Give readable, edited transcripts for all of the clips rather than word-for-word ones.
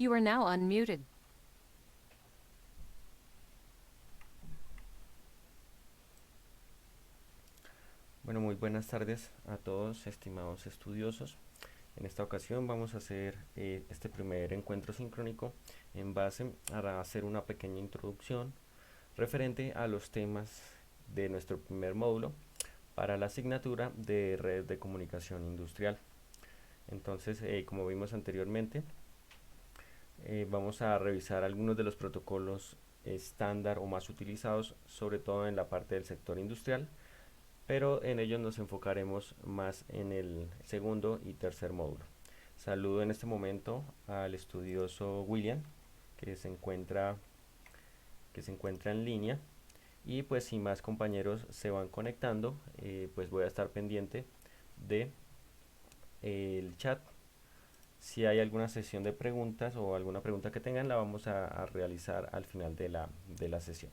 You are now unmuted. Bueno, muy buenas tardes a todos, estimados estudiosos. En esta ocasión vamos a hacer este primer encuentro sincrónico en base a hacer una pequeña introducción referente a los temas de nuestro primer módulo para la asignatura de redes de comunicación industrial. Entonces, como vimos anteriormente, vamos a revisar algunos de los protocolos estándar o más utilizados, sobre todo en la parte del sector industrial, pero en ellos nos enfocaremos más en el segundo y tercer módulo. Saludo en este momento al estudioso William, que se encuentra, que se encuentra en línea, y pues si más compañeros se van conectando, pues voy a estar pendiente de el chat. Si hay alguna sesión de preguntas o alguna pregunta que tengan, la vamos a realizar al final de la sesión.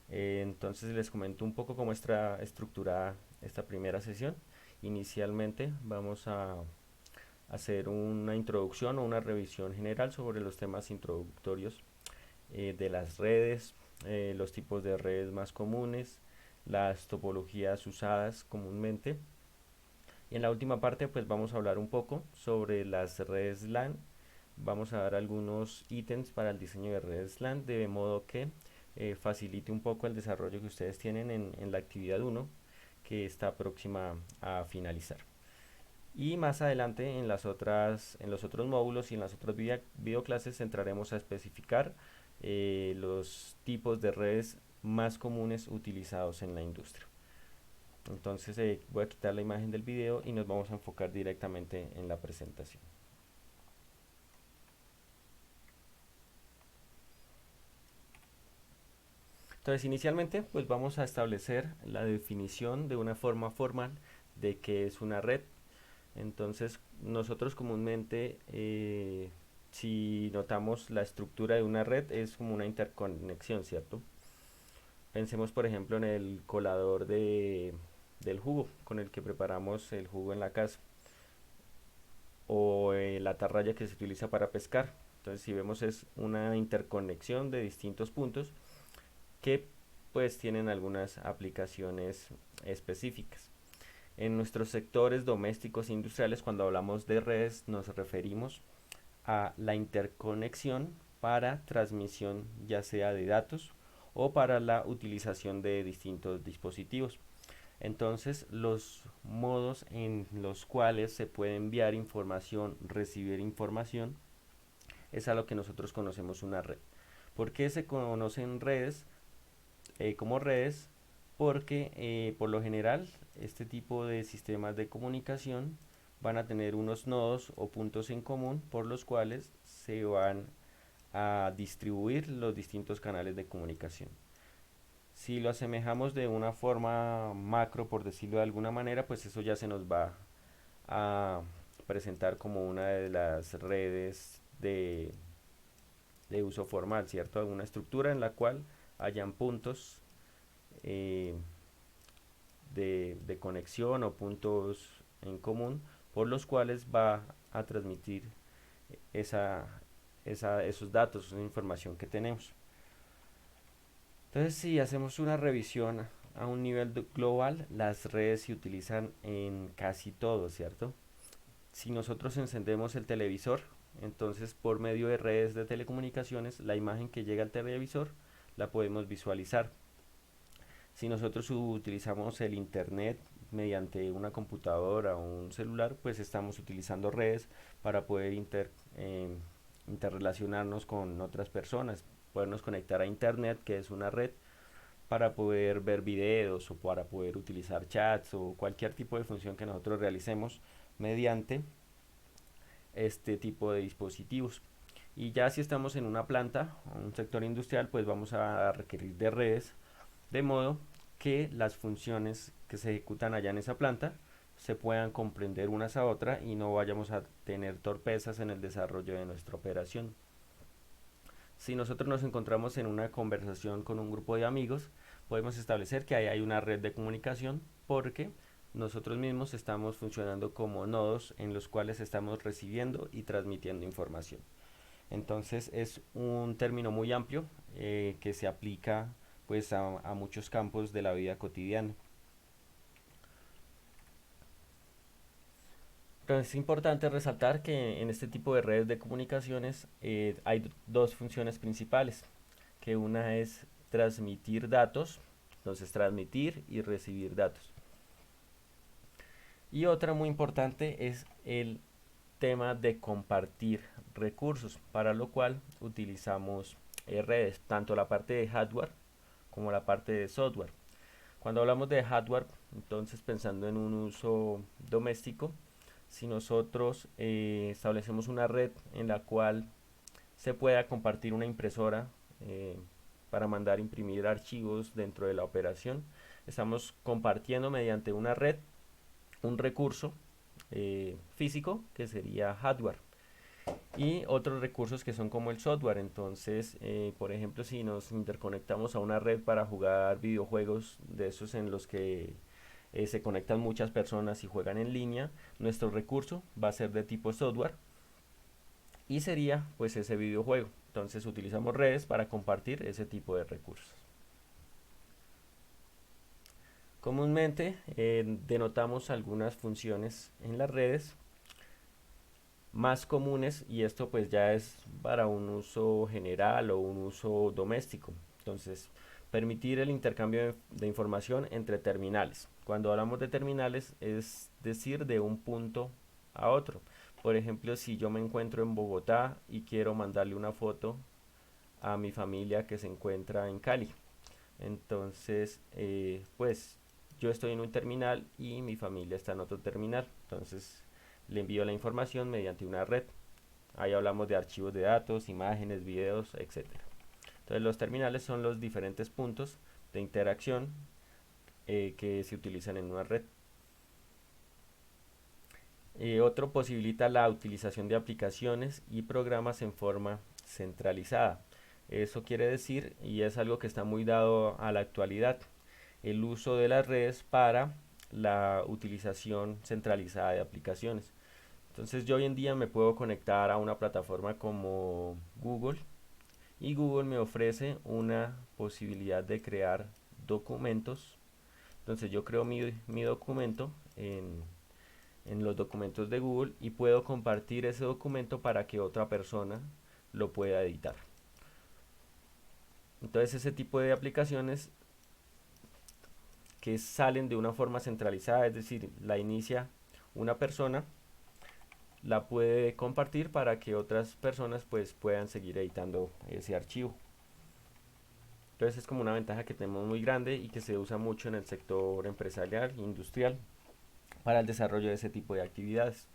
Entonces les comento un poco cómo está estructurada esta primera sesión. Inicialmente vamos a hacer una introducción o una revisión general sobre los temas introductorios de las redes, los tipos de redes más comunes, las topologías usadas comúnmente. Y en la última parte pues vamos a hablar un poco sobre las redes LAN. Vamos a dar algunos ítems para el diseño de redes LAN, de modo que facilite un poco el desarrollo que ustedes tienen en la actividad 1, que está próxima a finalizar. Y más adelante en los otros módulos y en las otras videoclases entraremos a especificar los tipos de redes más comunes utilizados en la industria. Entonces voy a quitar la imagen del video y nos vamos a enfocar directamente en la presentación. Entonces inicialmente pues vamos a establecer la definición de una forma formal de qué es una red. Entonces nosotros comúnmente si notamos la estructura de una red es como una interconexión, ¿cierto? Pensemos por ejemplo en el colador del jugo con el que preparamos el jugo en la casa, o la atarraya que se utiliza para pescar. Entonces si vemos es una interconexión de distintos puntos que pues tienen algunas aplicaciones específicas. En nuestros sectores domésticos e industriales, cuando hablamos de redes, nos referimos a la interconexión para transmisión ya sea de datos o para la utilización de distintos dispositivos. Entonces, los modos en los cuales se puede enviar información, recibir información, es a lo que nosotros conocemos una red. ¿Por qué se conocen redes como redes? Porque por lo general este tipo de sistemas de comunicación van a tener unos nodos o puntos en común por los cuales se van a distribuir los distintos canales de comunicación. Si lo asemejamos de una forma macro, por decirlo de alguna manera, pues eso ya se nos va a presentar como una de las redes de uso formal, ¿cierto? Una estructura en la cual hayan puntos eh, de conexión o puntos en común por los cuales va a transmitir esa, esos datos, esa información que tenemos. Entonces, si hacemos una revisión a un nivel global, las redes se utilizan en casi todo, ¿cierto? Si nosotros encendemos el televisor, entonces por medio de redes de telecomunicaciones, la imagen que llega al televisor la podemos visualizar. Si nosotros utilizamos el internet mediante una computadora o un celular, pues estamos utilizando redes para poder interrelacionarnos con otras personas, podernos conectar a internet, que es una red, para poder ver videos o para poder utilizar chats o cualquier tipo de función que nosotros realicemos mediante este tipo de dispositivos. Y ya si estamos en una planta o un sector industrial, pues vamos a requerir de redes, de modo que las funciones que se ejecutan allá en esa planta se puedan comprender unas a otras y no vayamos a tener torpezas en el desarrollo de nuestra operación. Si nosotros nos encontramos en una conversación con un grupo de amigos, podemos establecer que ahí hay una red de comunicación porque nosotros mismos estamos funcionando como nodos en los cuales estamos recibiendo y transmitiendo información. Entonces es un término muy amplio que se aplica pues a muchos campos de la vida cotidiana. Pero es importante resaltar que en este tipo de redes de comunicaciones hay dos funciones principales, que una es transmitir datos, entonces transmitir y recibir datos. Y otra muy importante es el tema de compartir recursos, para lo cual utilizamos redes, tanto la parte de hardware como la parte de software. Cuando hablamos de hardware, entonces pensando en un uso doméstico, si nosotros establecemos una red en la cual se pueda compartir una impresora eh, para mandar imprimir archivos dentro de la operación, estamos compartiendo mediante una red un recurso físico que sería hardware y otros recursos que son como el software. Entonces, por ejemplo, si nos interconectamos a una red para jugar videojuegos de esos en los que se conectan muchas personas y juegan en línea, nuestro recurso va a ser de tipo software y sería pues ese videojuego. Entonces utilizamos redes para compartir ese tipo de recursos. Comúnmente denotamos algunas funciones en las redes más comunes y esto pues ya es para un uso general o un uso doméstico. Entonces, permitir el intercambio de información entre terminales. Cuando hablamos de terminales es decir de un punto a otro. Por ejemplo, si yo me encuentro en Bogotá y quiero mandarle una foto a mi familia que se encuentra en Cali. Entonces, pues yo estoy en un terminal y mi familia está en otro terminal. Entonces, le envío la información mediante una red. Ahí hablamos de archivos de datos, imágenes, videos, etcétera. Entonces, los terminales son los diferentes puntos de interacción que se utilizan en una red. Otro posibilita la utilización de aplicaciones y programas en forma centralizada. Eso quiere decir, y es algo que está muy dado a la actualidad, el uso de las redes para la utilización centralizada de aplicaciones. Entonces yo hoy en día me puedo conectar a una plataforma como Google y Google me ofrece una posibilidad de crear documentos. Entonces yo creo mi documento en los documentos de Google y puedo compartir ese documento para que otra persona lo pueda editar. Entonces ese tipo de aplicaciones que salen de una forma centralizada, es decir, la inicia una persona, la puede compartir para que otras personas pues puedan seguir editando ese archivo. Entonces es como una ventaja que tenemos muy grande y que se usa mucho en el sector empresarial, industrial, para el desarrollo de ese tipo de actividades.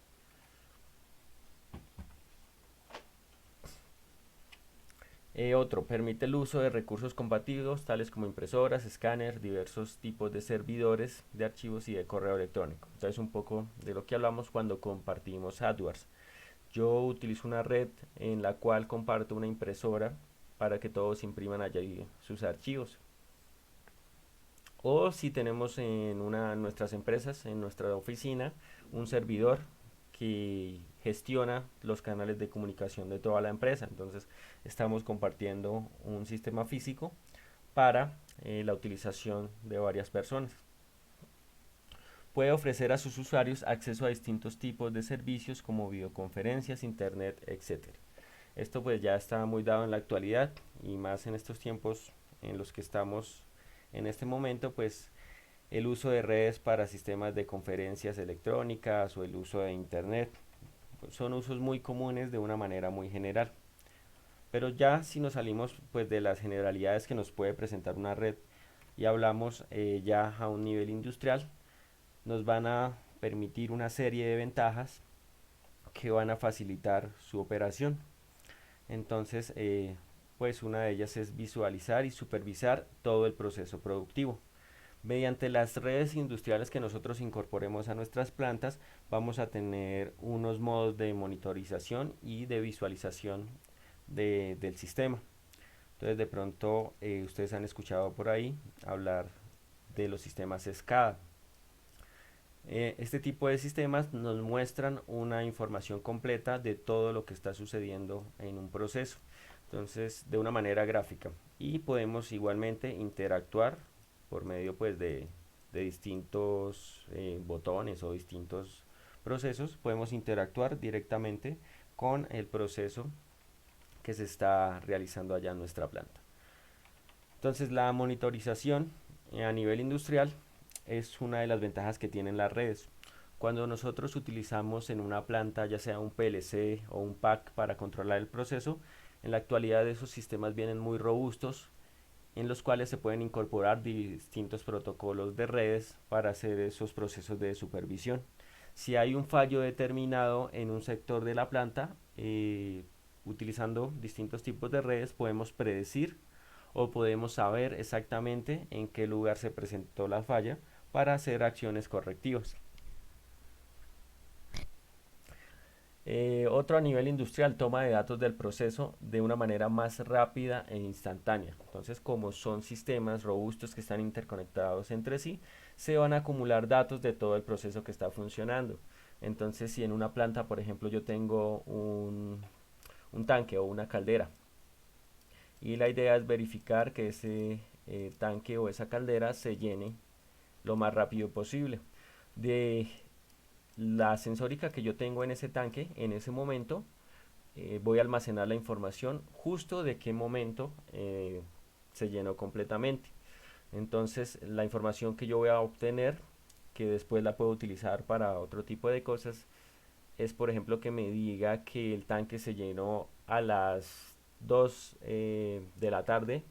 Otro, permite el uso de recursos compartidos, tales como impresoras, escáner, diversos tipos de servidores de archivos y de correo electrónico. Entonces un poco de lo que hablamos cuando compartimos hardware. Yo utilizo una red en la cual comparto una impresora para que todos impriman allí sus archivos. O si tenemos en una de nuestras empresas, en nuestra oficina, un servidor que gestiona los canales de comunicación de toda la empresa. Entonces estamos compartiendo un sistema físico para la utilización de varias personas. Puede ofrecer a sus usuarios acceso a distintos tipos de servicios como videoconferencias, internet, etcétera. Esto pues ya está muy dado en la actualidad y más en estos tiempos en los que estamos en este momento, pues el uso de redes para sistemas de conferencias electrónicas o el uso de internet pues, son usos muy comunes de una manera muy general. Pero ya si nos salimos pues de las generalidades que nos puede presentar una red y hablamos ya a un nivel industrial, nos van a permitir una serie de ventajas que van a facilitar su operación. Entonces, pues una de ellas es visualizar y supervisar todo el proceso productivo. Mediante las redes industriales que nosotros incorporemos a nuestras plantas, vamos a tener unos modos de monitorización y de visualización del sistema. Entonces, de pronto, ustedes han escuchado por ahí hablar de los sistemas SCADA. Este tipo de sistemas nos muestran una información completa de todo lo que está sucediendo en un proceso, entonces de una manera gráfica, y podemos igualmente interactuar por medio pues de distintos botones o distintos procesos. Podemos interactuar directamente con el proceso que se está realizando allá en nuestra planta. Entonces la monitorización a nivel industrial es una de las ventajas que tienen las redes. Cuando nosotros utilizamos en una planta ya sea un PLC o un PAC para controlar el proceso, en la actualidad esos sistemas vienen muy robustos, en los cuales se pueden incorporar distintos protocolos de redes para hacer esos procesos de supervisión. Si hay un fallo determinado en un sector de la planta, utilizando distintos tipos de redes podemos predecir o podemos saber exactamente en qué lugar se presentó la falla para hacer acciones correctivas. Otro a nivel industrial, toma de datos del proceso de una manera más rápida e instantánea. Entonces, como son sistemas robustos que están interconectados entre sí, se van a acumular datos de todo el proceso que está funcionando. Entonces, si en una planta, por ejemplo, yo tengo un tanque o una caldera, y la idea es verificar que ese tanque o esa caldera se llene lo más rápido posible. De la sensórica que yo tengo en ese tanque, en ese momento, voy a almacenar la información justo de qué momento se llenó completamente. Entonces, la información que yo voy a obtener, que después la puedo utilizar para otro tipo de cosas, es por ejemplo que me diga que el tanque se llenó a las 2 de la tarde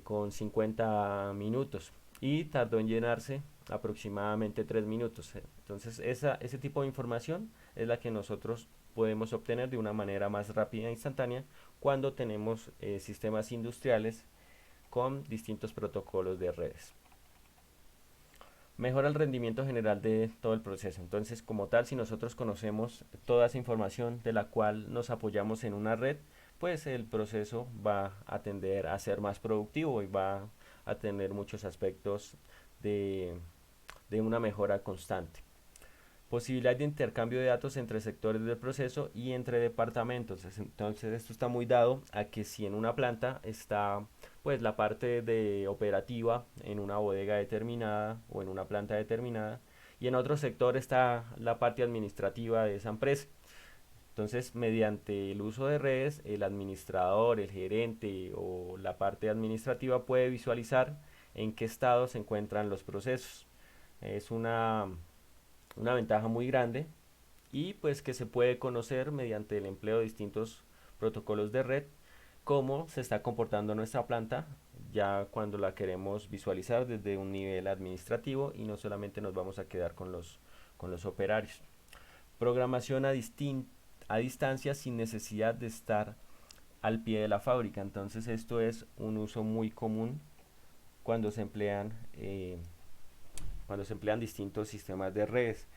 con 50 minutos y tardó en llenarse aproximadamente 3 minutos. Entonces ese tipo de información es la que nosotros podemos obtener de una manera más rápida e instantánea cuando tenemos sistemas industriales con distintos protocolos de redes. Mejora el rendimiento general de todo el proceso. Entonces, como tal, si nosotros conocemos toda esa información de la cual nos apoyamos en una red, pues el proceso va a tender a ser más productivo y va a tener muchos aspectos de, de una mejora constante. Posibilidad de intercambio de datos entre sectores del proceso y entre departamentos. Entonces esto está muy dado a que si en una planta está pues la parte de operativa en una bodega determinada o en una planta determinada, y en otro sector está la parte administrativa de esa empresa. Entonces, mediante el uso de redes, el administrador, el gerente o la parte administrativa puede visualizar en qué estado se encuentran los procesos. Es una ventaja muy grande, y pues que se puede conocer mediante el empleo de distintos protocolos de red cómo se está comportando nuestra planta ya cuando la queremos visualizar desde un nivel administrativo, y no solamente nos vamos a quedar con los operarios. Programación a distancia sin necesidad de estar al pie de la fábrica. Entonces esto es un uso muy común cuando se emplean, cuando se emplean distintos sistemas de redes.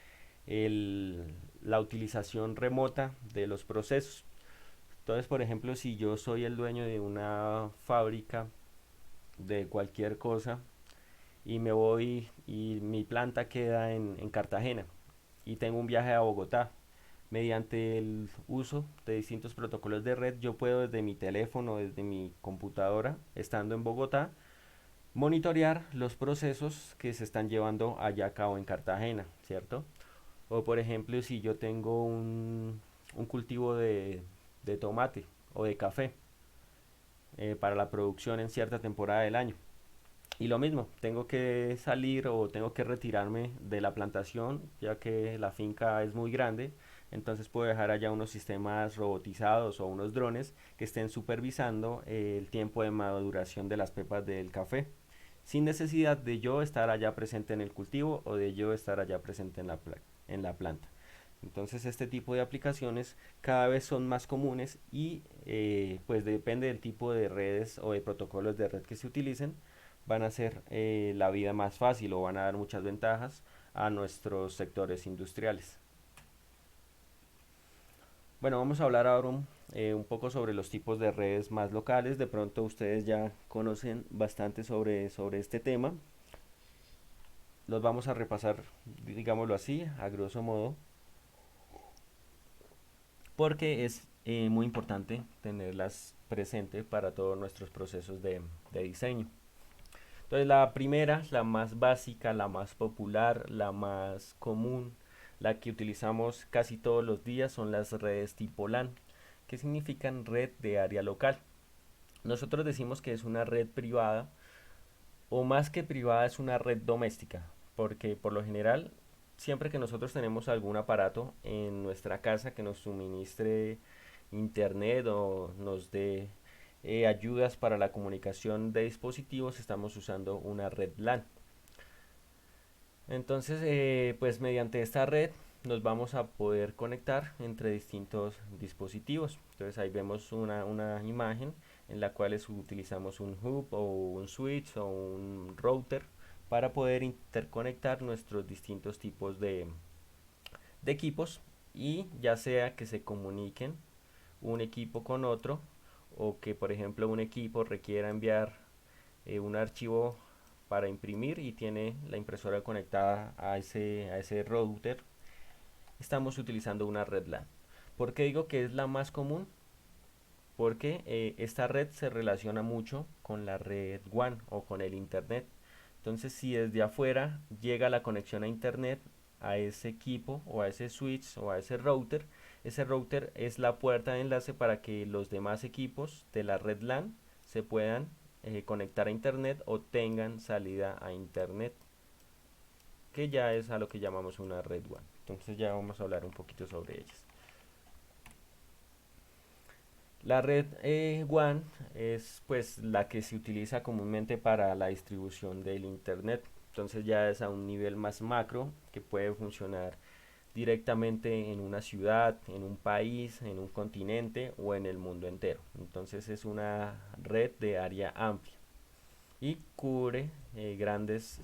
La utilización remota de los procesos. Entonces, por ejemplo, si yo soy el dueño de una fábrica de cualquier cosa y me voy y mi planta queda en Cartagena y tengo un viaje a Bogotá, mediante el uso de distintos protocolos de red, yo puedo desde mi teléfono, desde mi computadora, estando en Bogotá, monitorear los procesos que se están llevando allá a cabo en Cartagena, ¿cierto? O por ejemplo, si yo tengo un cultivo de tomate o de café para la producción en cierta temporada del año. Y lo mismo, tengo que salir o tengo que retirarme de la plantación ya que la finca es muy grande, entonces puedo dejar allá unos sistemas robotizados o unos drones que estén supervisando el tiempo de maduración de las pepas del café, sin necesidad de yo estar allá presente en el cultivo o de yo estar allá presente en la planta. Entonces este tipo de aplicaciones cada vez son más comunes, y pues depende del tipo de redes o de protocolos de red que se utilicen, van a hacer la vida más fácil o van a dar muchas ventajas a nuestros sectores industriales. Bueno, vamos a hablar ahora un poco sobre los tipos de redes más locales. De pronto ustedes ya conocen bastante sobre este tema. los vamos a repasar, digámoslo así, a grosso modo, porque es muy importante tenerlas presente para todos nuestros procesos de diseño. Entonces la primera, la más básica, la más popular, la más común, la que utilizamos casi todos los días son las redes tipo LAN, que significan red de área local. Nosotros decimos que es una red privada o más que privada es una red doméstica, porque por lo general siempre que nosotros tenemos algún aparato en nuestra casa que nos suministre internet o nos dé ayudas para la comunicación de dispositivos, estamos usando una red LAN. Entonces, pues mediante esta red nos vamos a poder conectar entre distintos dispositivos. Entonces ahí vemos una imagen en la cual utilizamos un hub o un switch o un router para poder interconectar nuestros distintos tipos de equipos, y ya sea que se comuniquen un equipo con otro, o que por ejemplo un equipo requiera enviar un archivo para imprimir y tiene la impresora conectada a ese router, estamos utilizando una red LAN. ¿Por qué digo que es la más común? Porque esta red se relaciona mucho con la red WAN o con el internet. Entonces, si desde afuera llega la conexión a internet a ese equipo o a ese switch o a ese router es la puerta de enlace para que los demás equipos de la red LAN se puedan conectar a internet o tengan salida a internet, que ya es a lo que llamamos una red WAN. Entonces ya vamos a hablar un poquito sobre ellas. La red WAN es pues la que se utiliza comúnmente para la distribución del internet. Entonces ya es a un nivel más macro, que puede funcionar directamente en una ciudad, en un país, en un continente o en el mundo entero. Entonces es una red de área amplia y cubre grandes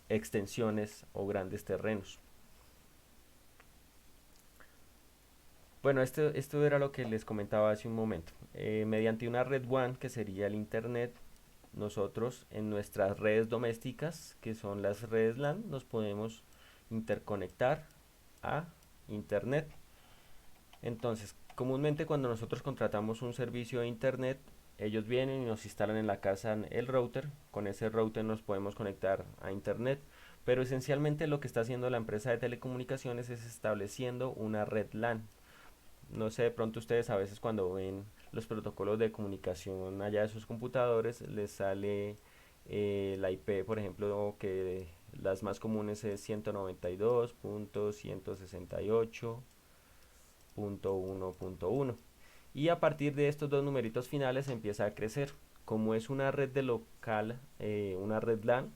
extensiones o grandes terrenos. Bueno, esto era lo que les comentaba hace un momento. Mediante una red WAN, que sería el Internet, nosotros en nuestras redes domésticas, que son las redes LAN, nos podemos interconectar a Internet. Entonces, comúnmente cuando nosotros contratamos un servicio de Internet, ellos vienen y nos instalan en la casa el router. Con ese router nos podemos conectar a Internet. Pero esencialmente lo que está haciendo la empresa de telecomunicaciones es estableciendo una red LAN. No sé, de pronto ustedes a veces cuando ven los protocolos de comunicación allá de sus computadores, les sale la IP, por ejemplo, que las más comunes es 192.168.1.1. Y a partir de estos dos numeritos finales empieza a crecer. Como es una red de local, una red LAN,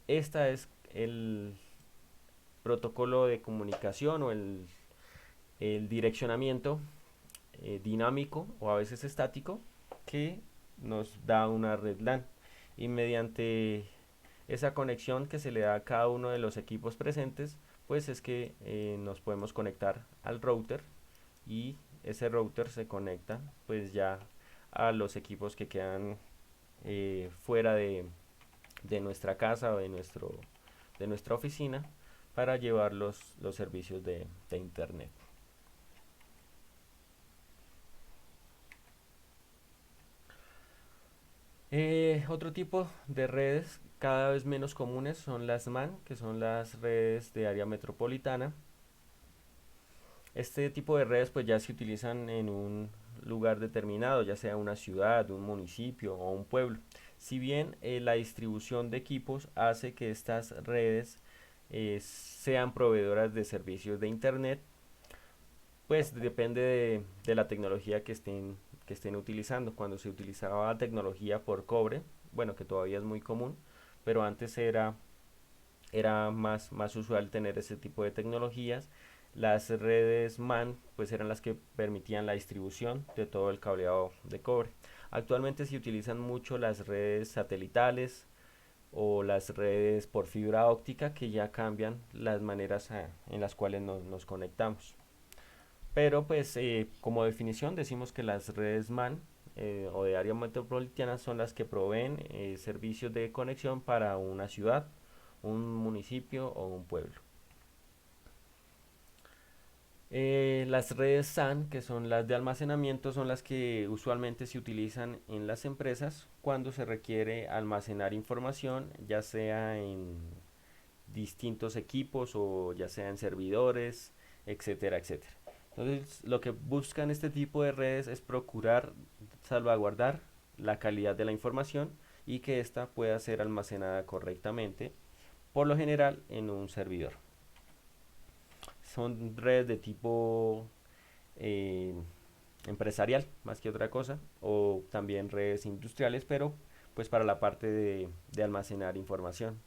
esta es el protocolo de comunicación o el direccionamiento dinámico o a veces estático que nos da una red LAN, y mediante esa conexión que se le da a cada uno de los equipos presentes, pues es que nos podemos conectar al router, y ese router se conecta pues ya a los equipos que quedan fuera de nuestra casa o de nuestra oficina para llevar los servicios de internet. Otro tipo de redes cada vez menos comunes son las MAN, que son las redes de área metropolitana. Este tipo de redes pues ya se utilizan en un lugar determinado, ya sea una ciudad, un municipio o un pueblo. Si bien la distribución de equipos hace que estas redes sean proveedoras de servicios de internet, pues depende de la tecnología que estén utilizando. Cuando se utilizaba tecnología por cobre, bueno, que todavía es muy común, pero antes era más usual tener ese tipo de tecnologías. Las redes MAN pues eran las que permitían la distribución de todo el cableado de cobre. Actualmente se utilizan mucho las redes satelitales o las redes por fibra óptica, que ya cambian las maneras en las cuales nos conectamos. Pero pues como definición decimos que las redes MAN o de área metropolitana son las que proveen servicios de conexión para una ciudad un municipio o un pueblo. Las redes SAN, que son las de almacenamiento, son las que usualmente se utilizan en las empresas cuando se requiere almacenar información, ya sea en distintos equipos o ya sea en servidores, etcétera, etcétera. Entonces, lo que buscan este tipo de redes es procurar salvaguardar la calidad de la información y que ésta pueda ser almacenada correctamente, por lo general en un servidor. Son redes de tipo eh, empresarial más que otra cosa, o también redes industriales, pero pues para la parte de almacenar información.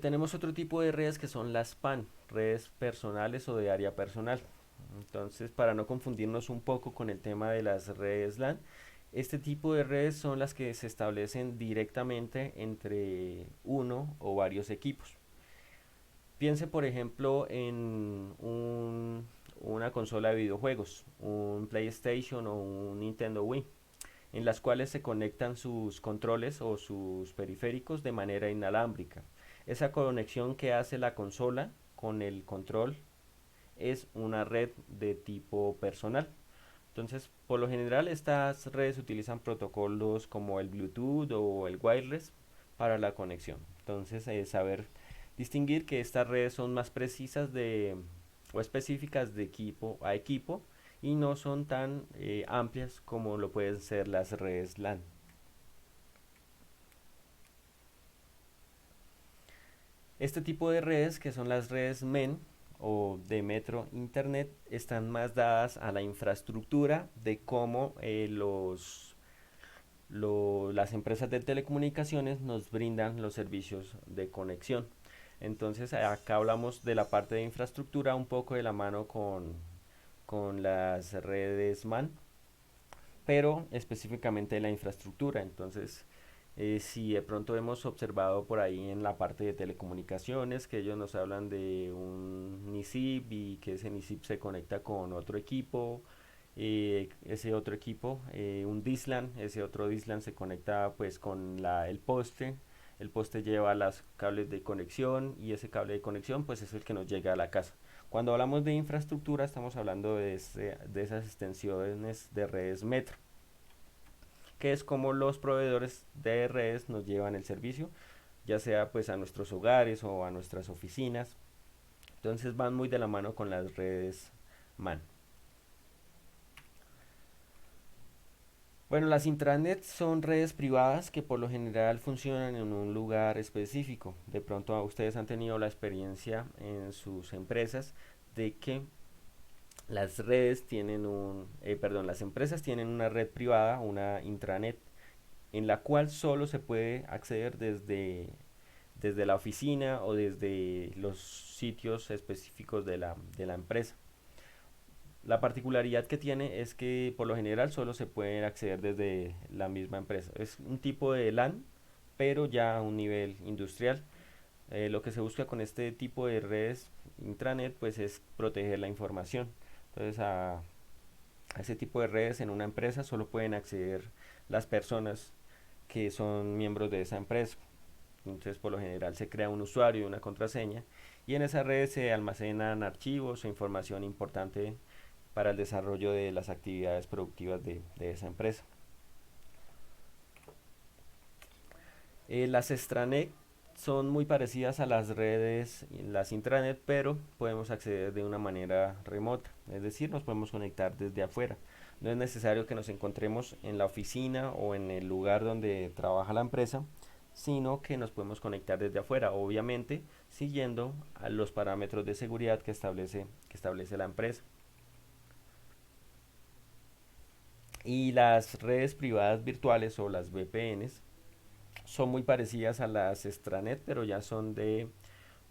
Tenemos otro tipo de redes que son las PAN, redes personales o de área personal. Entonces, para no confundirnos un poco con el tema de las redes LAN, este tipo de redes son las que se establecen directamente entre uno o varios equipos. Piense, por ejemplo, en una consola de videojuegos, un PlayStation o un Nintendo Wii, en las cuales se conectan sus controles o sus periféricos de manera inalámbrica. Esa conexión que hace la consola con el control es una red de tipo personal. Entonces, por lo general, estas redes utilizan protocolos como el Bluetooth o el wireless para la conexión. Entonces, saber distinguir que estas redes son más precisas o específicas de equipo a equipo y no son tan amplias como lo pueden ser las redes LAN. Este tipo de redes, que son las redes MEN o de Metro Internet, están más dadas a la infraestructura de cómo las empresas de telecomunicaciones nos brindan los servicios de conexión. Entonces acá hablamos de la parte de infraestructura un poco de la mano con las redes MAN, pero específicamente de la infraestructura. Entonces, si de pronto hemos observado por ahí en la parte de telecomunicaciones que ellos nos hablan de un NICIP y que ese NICIP se conecta con otro equipo, ese otro equipo, un DISLAN, ese otro DISLAN se conecta pues con el poste lleva los cables de conexión y ese cable de conexión pues es el que nos llega a la casa. Cuando hablamos de infraestructura estamos hablando de esas extensiones de redes metro, que es como los proveedores de redes nos llevan el servicio, ya sea pues a nuestros hogares o a nuestras oficinas. Entonces van muy de la mano con las redes MAN. Bueno, las intranets son redes privadas que por lo general funcionan en un lugar específico. De pronto ustedes han tenido la experiencia en sus empresas de que las empresas tienen una red privada, una intranet, en la cual solo se puede acceder desde la oficina o desde los sitios específicos de la empresa. La particularidad que tiene es que por lo general solo se puede acceder desde la misma empresa. Es un tipo de LAN, pero ya a un nivel industrial. Lo que se busca con este tipo de redes intranet pues es proteger la información. Entonces a ese tipo de redes en una empresa solo pueden acceder las personas que son miembros de esa empresa. Entonces por lo general se crea un usuario y una contraseña y en esa red se almacenan archivos o información importante para el desarrollo de las actividades productivas de esa empresa. Las extranet son muy parecidas a las redes, las intranet, pero podemos acceder de una manera remota, es decir, nos podemos conectar desde afuera. No es necesario que nos encontremos en la oficina o en el lugar donde trabaja la empresa, sino que nos podemos conectar desde afuera, obviamente siguiendo a los parámetros de seguridad que establece la empresa. Y las redes privadas virtuales o las VPNs son muy parecidas a las extranet, pero ya son de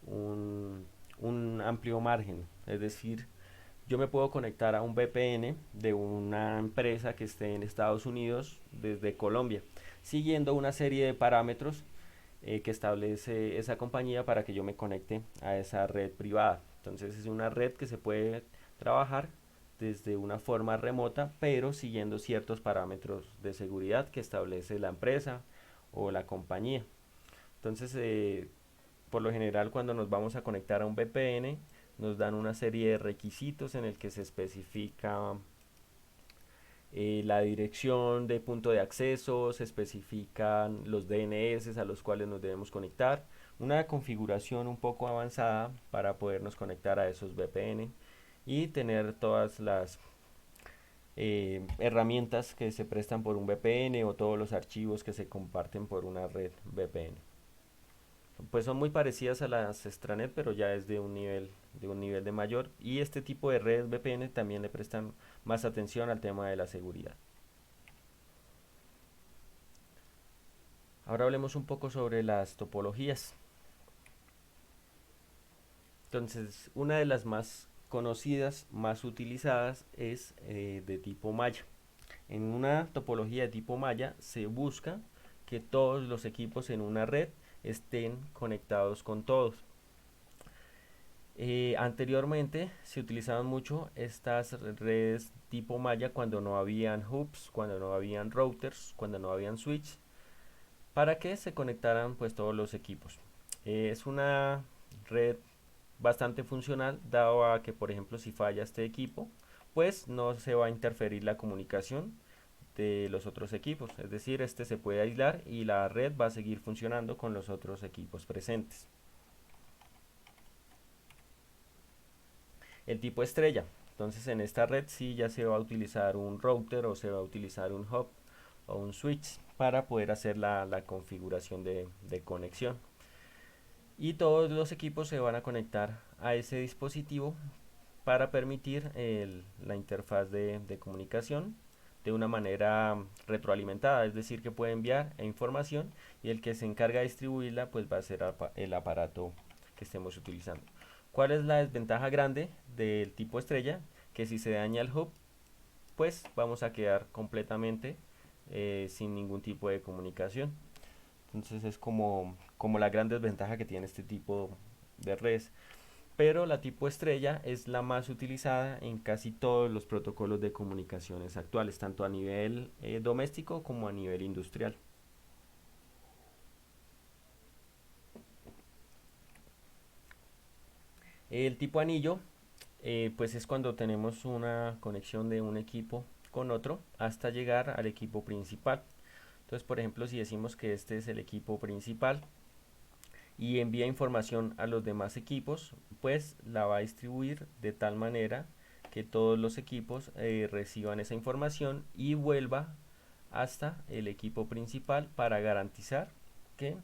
un, un amplio margen. Es decir, yo me puedo conectar a un VPN de una empresa que esté en Estados Unidos desde Colombia, siguiendo una serie de parámetros que establece esa compañía para que yo me conecte a esa red privada. Entonces es una red que se puede trabajar desde una forma remota, pero siguiendo ciertos parámetros de seguridad que establece la empresa o la compañía. Entonces, por lo general, cuando nos vamos a conectar a un VPN, nos dan una serie de requisitos en el que se especifica la dirección de punto de acceso, se especifican los DNS a los cuales nos debemos conectar, una configuración un poco avanzada para podernos conectar a esos VPN y tener todas las herramientas que se prestan por un VPN o todos los archivos que se comparten por una red VPN. Pues son muy parecidas a las extranet, pero ya es de un nivel de mayor, y este tipo de redes VPN también le prestan más atención al tema de la seguridad. Ahora hablemos un poco sobre las topologías. Entonces, una de las más conocidas, más utilizadas es de tipo malla. En una topología de tipo malla se busca que todos los equipos en una red estén conectados con todos. Anteriormente se utilizaban mucho estas redes tipo malla cuando no habían hubs, cuando no habían routers, cuando no habían switch, para que se conectaran pues todos los equipos. Es una red bastante funcional, dado a que, por ejemplo, si falla este equipo, pues no se va a interferir la comunicación de los otros equipos, es decir, este se puede aislar y la red va a seguir funcionando con los otros equipos presentes. El tipo estrella, entonces en esta red sí ya se va a utilizar un router o se va a utilizar un hub o un switch para poder hacer la configuración de conexión, y todos los equipos se van a conectar a ese dispositivo para permitir la interfaz de comunicación de una manera retroalimentada, es decir, que puede enviar información y el que se encarga de distribuirla pues va a ser el aparato que estemos utilizando. ¿Cuál es la desventaja grande del tipo estrella? Que si se daña el hub, pues vamos a quedar completamente sin ningún tipo de comunicación. Entonces es como la gran desventaja que tiene este tipo de redes. Pero la tipo estrella es la más utilizada en casi todos los protocolos de comunicaciones actuales, tanto a nivel doméstico como a nivel industrial. El tipo anillo, pues es cuando tenemos una conexión de un equipo con otro hasta llegar al equipo principal. Entonces, por ejemplo, si decimos que este es el equipo principal y envía información a los demás equipos, pues la va a distribuir de tal manera que todos los equipos reciban esa información y vuelva hasta el equipo principal para garantizar que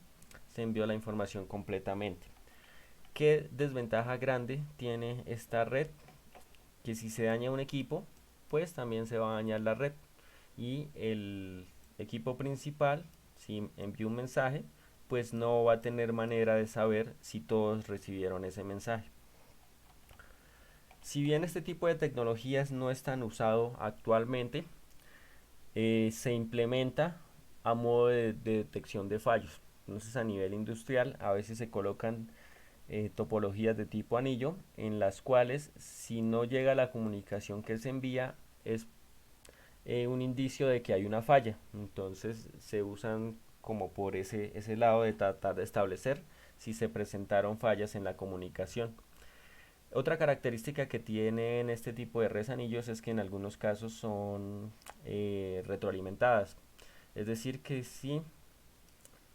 se envió la información completamente. ¿Qué desventaja grande tiene esta red? Que si se daña un equipo, pues también se va a dañar la red, y el equipo principal, si envía un mensaje, pues no va a tener manera de saber si todos recibieron ese mensaje. Si bien este tipo de tecnologías no es tan usado actualmente, se implementa a modo de detección de fallos. Entonces, a nivel industrial a veces se colocan topologías de tipo anillo en las cuales, si no llega la comunicación que se envía, es un indicio de que hay una falla. Entonces se usan como por ese lado de tratar de establecer si se presentaron fallas en la comunicación. Otra característica que tienen este tipo de redes anillos es que en algunos casos son retroalimentadas. Es decir, que si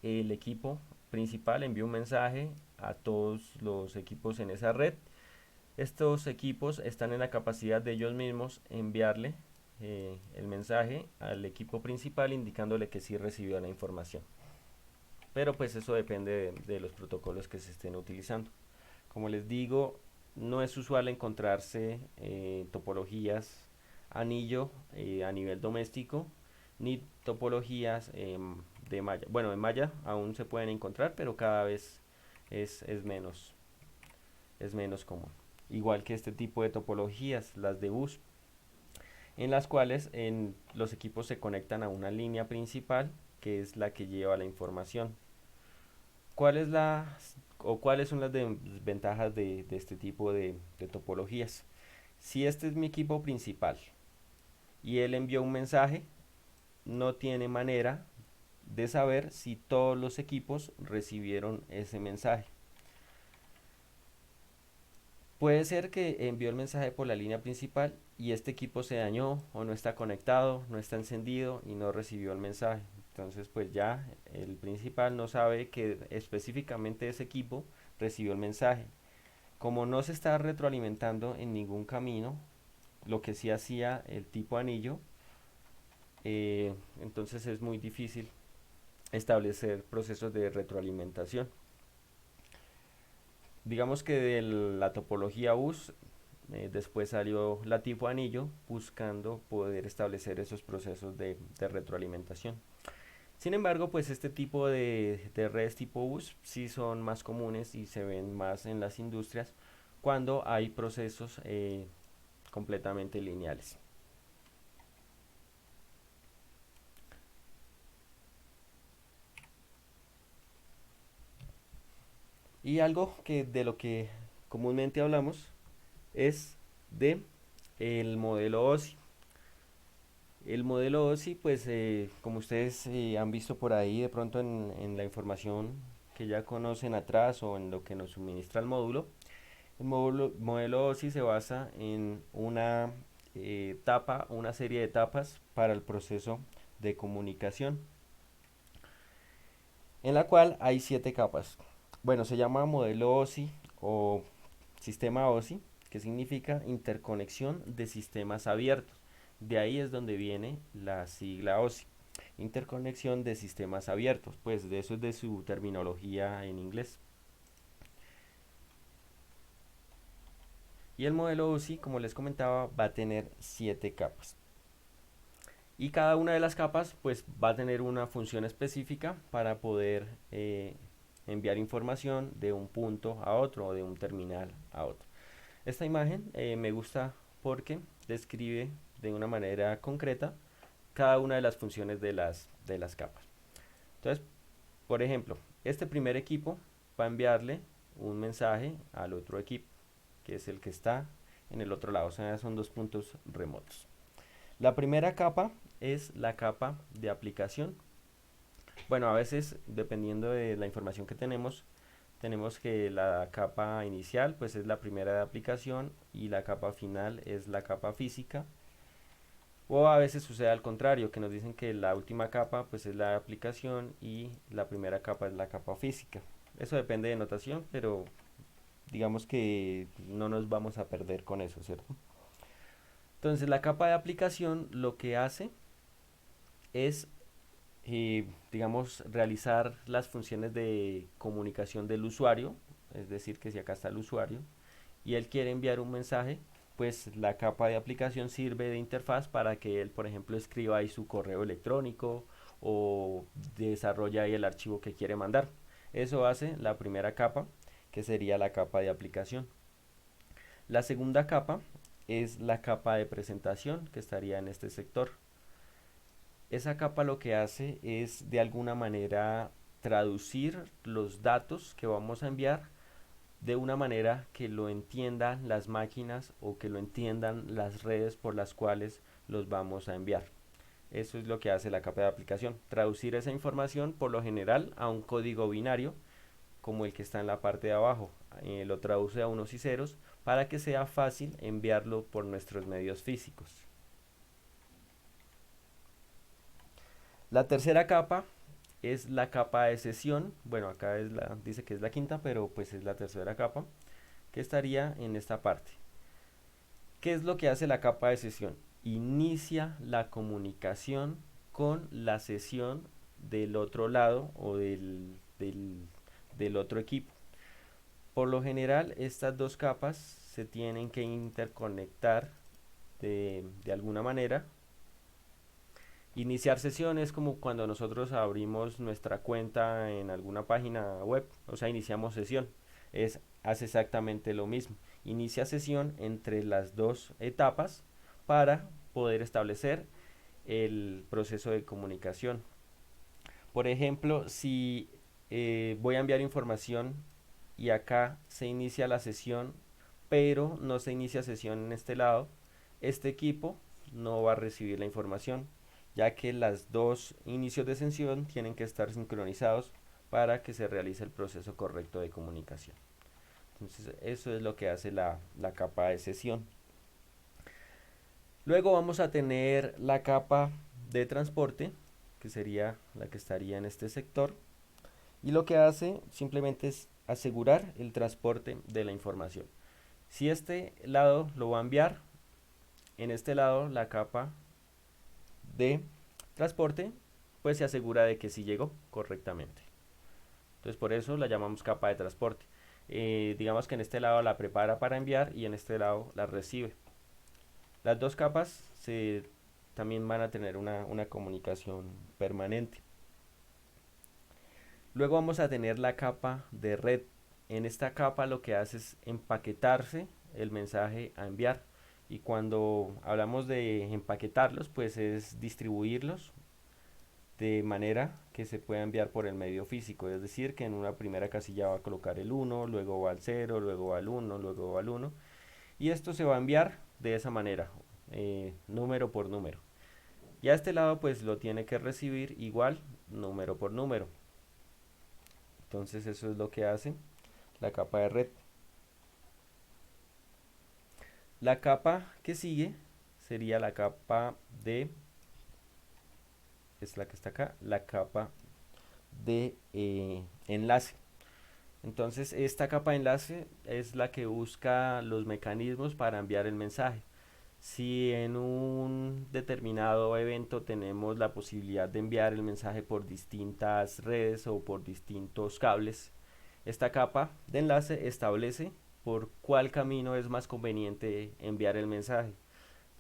el equipo principal envía un mensaje a todos los equipos en esa red, estos equipos están en la capacidad de ellos mismos enviarle el mensaje al equipo principal indicándole que sí recibió la información. Pero pues eso depende de los protocolos que se estén utilizando. Como les digo, no es usual encontrarse topologías anillo a nivel doméstico, ni topologías de malla. Bueno, en malla aún se pueden encontrar, pero cada vez es menos común. Igual que este tipo de topologías, las de bus, en las cuales los equipos se conectan a una línea principal que es la que lleva la información. ¿Cuáles son las desventajas de este tipo de topologías? Si este es mi equipo principal y él envió un mensaje, no tiene manera de saber si todos los equipos recibieron ese mensaje. Puede ser que envió el mensaje por la línea principal y este equipo se dañó o no está conectado, no está encendido y no recibió el mensaje. Entonces pues ya el principal no sabe que específicamente ese equipo recibió el mensaje. Como no se está retroalimentando en ningún camino, lo que sí hacía el tipo anillo, entonces es muy difícil establecer procesos de retroalimentación. Digamos que de la topología US después salió la tipo anillo buscando poder establecer esos procesos de retroalimentación. Sin embargo, pues este tipo de redes tipo US sí son más comunes y se ven más en las industrias cuando hay procesos completamente lineales. Y algo que de lo que comúnmente hablamos es de el modelo OSI. El modelo OSI, pues como ustedes han visto por ahí de pronto en la información que ya conocen atrás o en lo que nos suministra el módulo, el modelo OSI se basa en una etapa, una serie de etapas para el proceso de comunicación, en la cual hay 7 capas. Bueno, se llama modelo OSI o sistema OSI, que significa interconexión de sistemas abiertos. De ahí es donde viene la sigla OSI, interconexión de sistemas abiertos, pues de eso es de su terminología en inglés. Y el modelo OSI, como les comentaba, va a tener 7 capas. Y cada una de las capas pues va a tener una función específica para poder enviar información de un punto a otro o de un terminal a otro. Esta imagen me gusta porque describe de una manera concreta cada una de las funciones de las capas. Entonces, por ejemplo, este primer equipo va a enviarle un mensaje al otro equipo, que es el que está en el otro lado, o sea, son dos puntos remotos. La primera capa es la capa de aplicación. Bueno, a veces, dependiendo de la información que tenemos que la capa inicial pues es la primera de aplicación y la capa final es la capa física. O a veces sucede al contrario, que nos dicen que la última capa pues es la aplicación y la primera capa es la capa física. Eso depende de notación, pero digamos que no nos vamos a perder con eso, ¿cierto? Entonces la capa de aplicación lo que hace es, digamos, realizar las funciones de comunicación del usuario, es decir, que si acá está el usuario y él quiere enviar un mensaje, pues la capa de aplicación sirve de interfaz para que él, por ejemplo, escriba ahí su correo electrónico o desarrolle ahí el archivo que quiere mandar. Eso hace la primera capa, que sería la capa de aplicación. La segunda capa es la capa de presentación, que estaría en este sector. Esa capa lo que hace es de alguna manera traducir los datos que vamos a enviar de una manera que lo entiendan las máquinas o que lo entiendan las redes por las cuales los vamos a enviar. Eso es lo que hace la capa de aplicación, traducir esa información por lo general a un código binario como el que está en la parte de abajo. Lo traduce a unos y ceros para que sea fácil enviarlo por nuestros medios físicos. La tercera capa es la capa de sesión. Bueno, acá dice que es la quinta, pero pues es la tercera capa que estaría en esta parte. ¿Qué es lo que hace la capa de sesión? Inicia la comunicación con la sesión del otro lado o del otro equipo. Por lo general, estas dos capas se tienen que interconectar de alguna manera. Iniciar sesión es como cuando nosotros abrimos nuestra cuenta en alguna página web, o sea, iniciamos sesión. Hace exactamente lo mismo. Inicia sesión entre las dos etapas para poder establecer el proceso de comunicación. Por ejemplo, si voy a enviar información y acá se inicia la sesión pero no se inicia sesión en este lado, este equipo no va a recibir la información, ya que las dos inicios de sesión tienen que estar sincronizados para que se realice el proceso correcto de comunicación. Entonces eso es lo que hace la capa de sesión. Luego vamos a tener la capa de transporte, que sería la que estaría en este sector, y lo que hace simplemente es asegurar el transporte de la información. Si este lado lo va a enviar, en este lado la capa de transporte pues se asegura de que sí llegó correctamente. Entonces por eso la llamamos capa de transporte. Digamos que en este lado la prepara para enviar y en este lado la recibe. Las dos capas también van a tener una comunicación permanente. Luego vamos a tener la capa de red. En esta capa lo que hace es empaquetarse el mensaje a enviar. Y cuando hablamos de empaquetarlos, pues es distribuirlos de manera que se pueda enviar por el medio físico. Es decir, que en una primera casilla va a colocar el 1, luego va al 0, luego va al 1, luego va al 1. Y esto se va a enviar de esa manera, número por número. Y a este lado pues lo tiene que recibir igual, número por número. Entonces eso es lo que hace la capa de red. La capa que sigue sería la capa de, es la que está acá, la capa de enlace. Entonces esta capa de enlace es la que busca los mecanismos para enviar el mensaje. Si en un determinado evento tenemos la posibilidad de enviar el mensaje por distintas redes o por distintos cables, esta capa de enlace establece por cuál camino es más conveniente enviar el mensaje,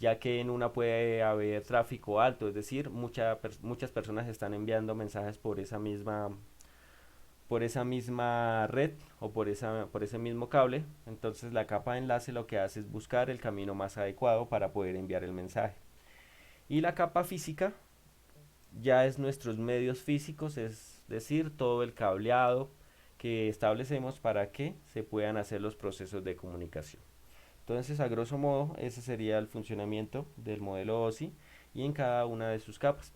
ya que en una puede haber tráfico alto, es decir, muchas personas están enviando mensajes por esa misma red o por ese mismo cable. Entonces la capa de enlace lo que hace es buscar el camino más adecuado para poder enviar el mensaje. Y la capa física ya es nuestros medios físicos, es decir, todo el cableado que establecemos para que se puedan hacer los procesos de comunicación. Entonces, a grosso modo, ese sería el funcionamiento del modelo OSI y en cada una de sus capas.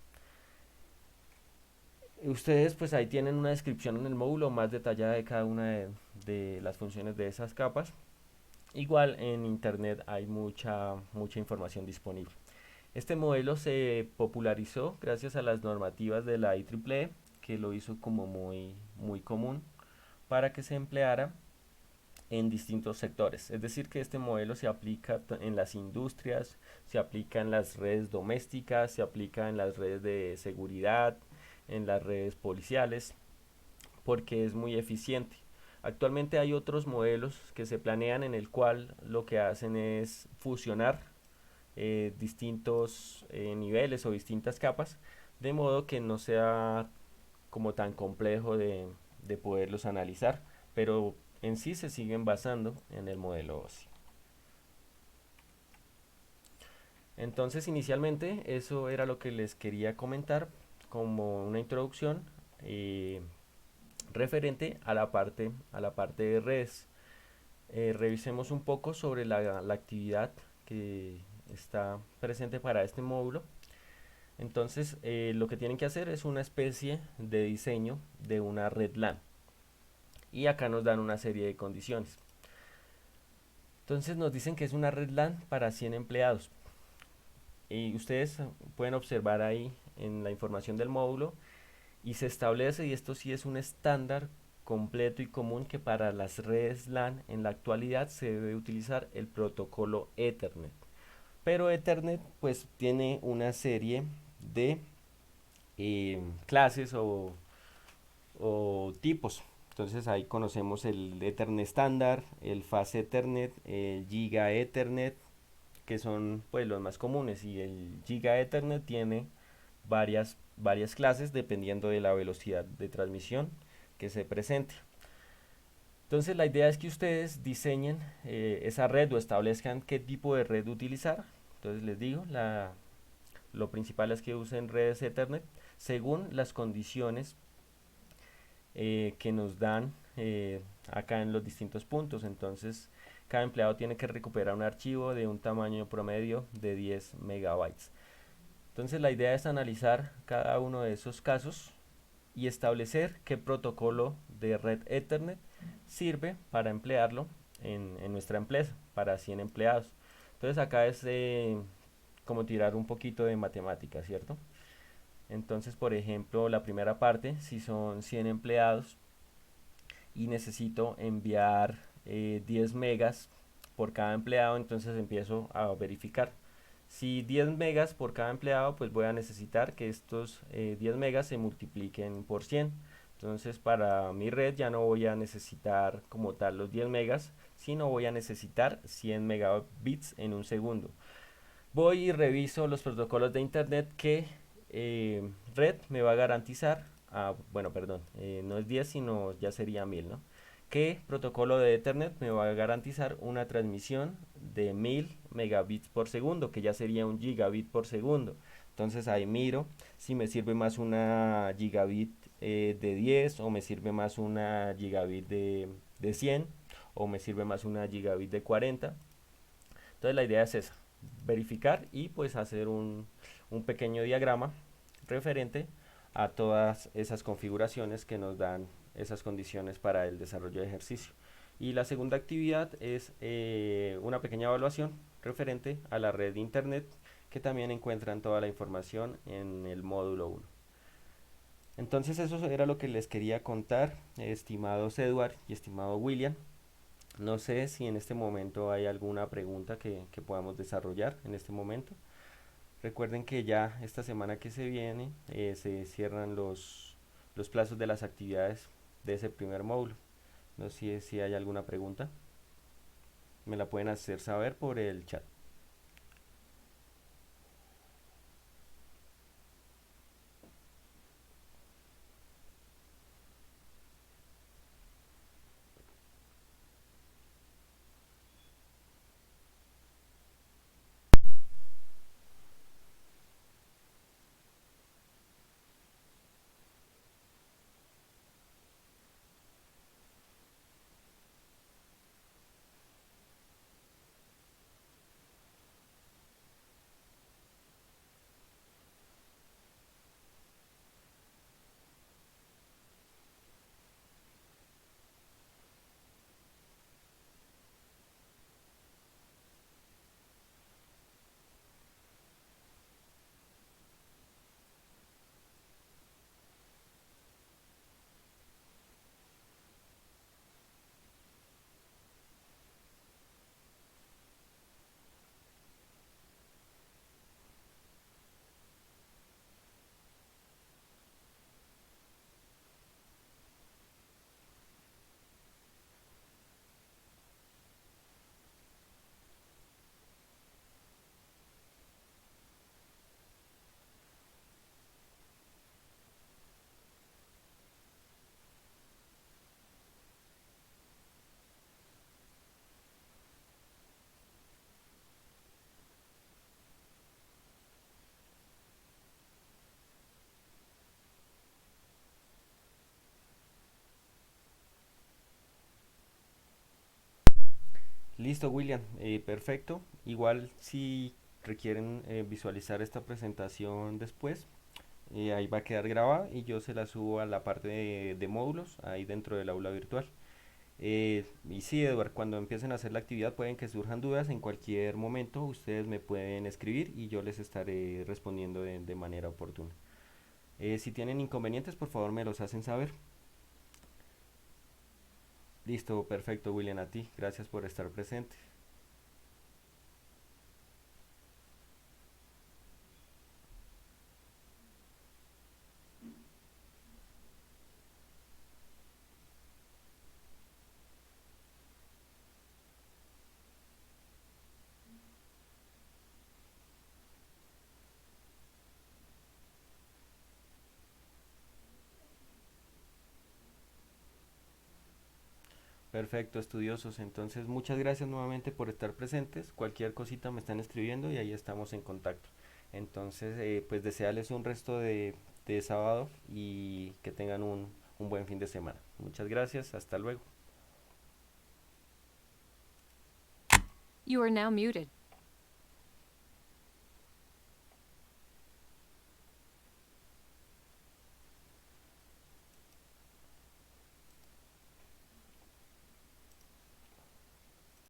Ustedes pues ahí tienen una descripción en el módulo más detallada de cada una de las funciones de esas capas. Igual en internet hay mucha información disponible. Este modelo se popularizó gracias a las normativas de la IEEE, que lo hizo como muy común para que se empleara en distintos sectores. Es decir, que este modelo se aplica en las industrias, se aplica en las redes domésticas, se aplica en las redes de seguridad, en las redes policiales, porque es muy eficiente. Actualmente hay otros modelos que se planean en el cual lo que hacen es fusionar distintos niveles o distintas capas, de modo que no sea como tan complejo de poderlos analizar, pero en sí se siguen basando en el modelo OSI. Entonces inicialmente eso era lo que les quería comentar como una introducción referente a la parte de redes. Revisemos un poco sobre la actividad que está presente para este módulo. Entonces lo que tienen que hacer es una especie de diseño de una red LAN. Y acá nos dan una serie de condiciones. Entonces nos dicen que es una red LAN para 100 empleados. Y ustedes pueden observar ahí en la información del módulo y se establece, y esto sí es un estándar completo y común, que para las redes LAN en la actualidad se debe utilizar el protocolo Ethernet. Pero Ethernet pues tiene una serie de clases o tipos. Entonces ahí conocemos el Ethernet estándar, el Fast Ethernet, el Giga Ethernet, que son pues los más comunes, y el Giga Ethernet tiene varias clases dependiendo de la velocidad de transmisión que se presente. Entonces la idea es que ustedes diseñen esa red o establezcan qué tipo de red utilizar. Entonces les digo, lo principal es que usen redes Ethernet según las condiciones que nos dan acá en los distintos puntos. Entonces, cada empleado tiene que recuperar un archivo de un tamaño promedio de 10 megabytes. Entonces, la idea es analizar cada uno de esos casos y establecer qué protocolo de red Ethernet sirve para emplearlo en nuestra empresa para 100 empleados. Entonces, acá es como tirar un poquito de matemática, ¿cierto? Entonces, por ejemplo, la primera parte, si son 100 empleados y necesito enviar 10 megas por cada empleado, entonces empiezo a verificar. Si 10 megas por cada empleado, pues voy a necesitar que estos 10 megas se multipliquen por 100. Entonces, para mi red ya no voy a necesitar como tal los 10 megas, sino voy a necesitar 100 megabits en un segundo. Voy y reviso los protocolos de internet que red me va a garantizar. Bueno, perdón, no es 10 sino ya sería 1000, ¿no? ¿Qué protocolo de Ethernet me va a garantizar una transmisión de 1000 megabits por segundo, que ya sería un gigabit por segundo? Entonces ahí miro si me sirve más una gigabit de 10 o me sirve más una gigabit de 100 o me sirve más una gigabit de 40. Entonces la idea es esa, verificar y pues hacer un pequeño diagrama referente a todas esas configuraciones que nos dan esas condiciones para el desarrollo de ejercicio. Y la segunda actividad es una pequeña evaluación referente a la red de internet que también encuentran toda la información en el módulo 1. Entonces eso era lo que les quería contar, estimados Edward y estimado William. No sé si en este momento hay alguna pregunta que podamos desarrollar en este momento. Recuerden que ya esta semana que se viene se cierran los plazos de las actividades de ese primer módulo. No sé si hay alguna pregunta. Me la pueden hacer saber por el chat. Listo, William. Perfecto. Igual si requieren visualizar esta presentación después, ahí va a quedar grabada y yo se la subo a la parte de módulos ahí dentro del aula virtual. Y sí, Edward, cuando empiecen a hacer la actividad pueden que surjan dudas en cualquier momento, ustedes me pueden escribir y yo les estaré respondiendo de manera oportuna. Si tienen inconvenientes, por favor me los hacen saber. Listo, perfecto, William, a ti. Gracias por estar presente. Perfecto, estudiosos. Entonces, muchas gracias nuevamente por estar presentes. Cualquier cosita me están escribiendo y ahí estamos en contacto. Entonces, pues desearles un resto de sábado y que tengan un un buen fin de semana. Muchas gracias, hasta luego. You are now muted.